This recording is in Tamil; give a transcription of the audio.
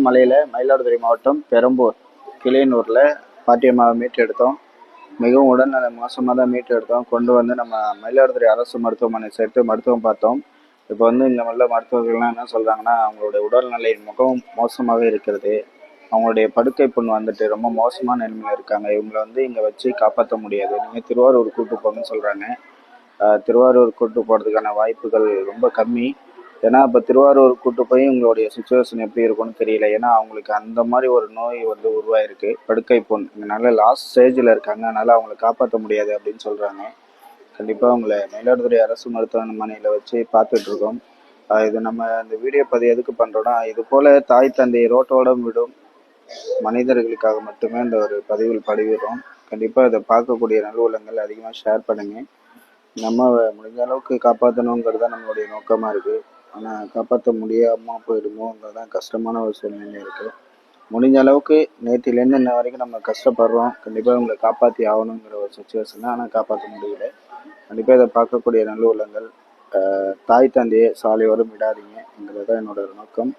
மலையில் மயிலாடுதுறை மாவட்டம் பெரம்பூர் கிளியனூரில் பாட்டியம்மாவை மீட்டு எடுத்தோம். மிகவும் உடல்நல மோசமாக தான் மீட்டு எடுத்தோம். கொண்டு வந்து நம்ம மயிலாடுதுறை அரசு மருத்துவமனை சேர்த்து மருத்துவம் பார்த்தோம். இப்போ வந்து இங்கே உள்ள மருத்துவர்கள்லாம் என்ன சொல்கிறாங்கன்னா, அவங்களுடைய உடல்நிலை மிகவும் மோசமாக இருக்கிறது. அவங்களுடைய படுக்கை புண் வந்துட்டு ரொம்ப மோசமான நிலைமையில் இருக்காங்க. இவங்களை வந்து இங்கே வச்சு காப்பாற்ற முடியாது, நீங்கள் திருவாரூர் கூட்டு போங்கன்னு சொல்கிறாங்க. திருவாரூர் கூட்டு போகிறதுக்கான வாய்ப்புகள் ரொம்ப கம்மி. ஏன்னா இப்போ திருவாரூர் கூட்டு போய் உங்களுடைய சுச்சுவேஷன் எப்படி இருக்கும்னு தெரியல. ஏன்னா அவங்களுக்கு அந்த மாதிரி ஒரு நோய் வந்து உருவாயிருக்கு, படுக்கை புண். இதனால லாஸ்ட் ஸ்டேஜில் இருக்காங்க, அதனால் அவங்களை காப்பாற்ற முடியாது அப்படின்னு சொல்கிறாங்க. கண்டிப்பாக அவங்கள மயிலாடுதுறை அரசு மருத்துவமனையில் வச்சு பார்த்துட்ருக்கோம். இது நம்ம இந்த வீடியோ பதிவு எதுக்கு பண்ணுறோன்னா, இது போல் தாய் தந்தையை ரோட்டோட விடும் மனிதர்களுக்காக மட்டுமே இந்த ஒரு பதிவில் பதிவிடுறோம். கண்டிப்பாக இதை பார்க்கக்கூடிய நல்லுள்ளங்கள் அதிகமாக ஷேர் பண்ணுங்கள். நம்ம முடிஞ்ச அளவுக்கு காப்பாற்றணுங்கிறது தான் நம்மளுடைய நோக்கமாக இருக்குது. ஆனால் காப்பாற்ற முடியாமல் போயிடுமோங்கிறது தான் கஷ்டமான ஒரு சூழ்நிலை இருக்குது. முடிஞ்ச அளவுக்கு நேற்றுலேருந்து இன்ன வரைக்கும் நம்ம கஷ்டப்படுறோம். கண்டிப்பாக உங்களை காப்பாற்றி ஆகணுங்கிற ஒரு சுச்சுவேஷன் தான், ஆனால் காப்பாற்ற முடியல. கண்டிப்பாக இதை பார்க்கக்கூடிய நல்ல உள்ளங்கள் தாய் தந்தையை சாலையோரம் விடாதீங்கங்கிறது தான் என்னோட நோக்கம்.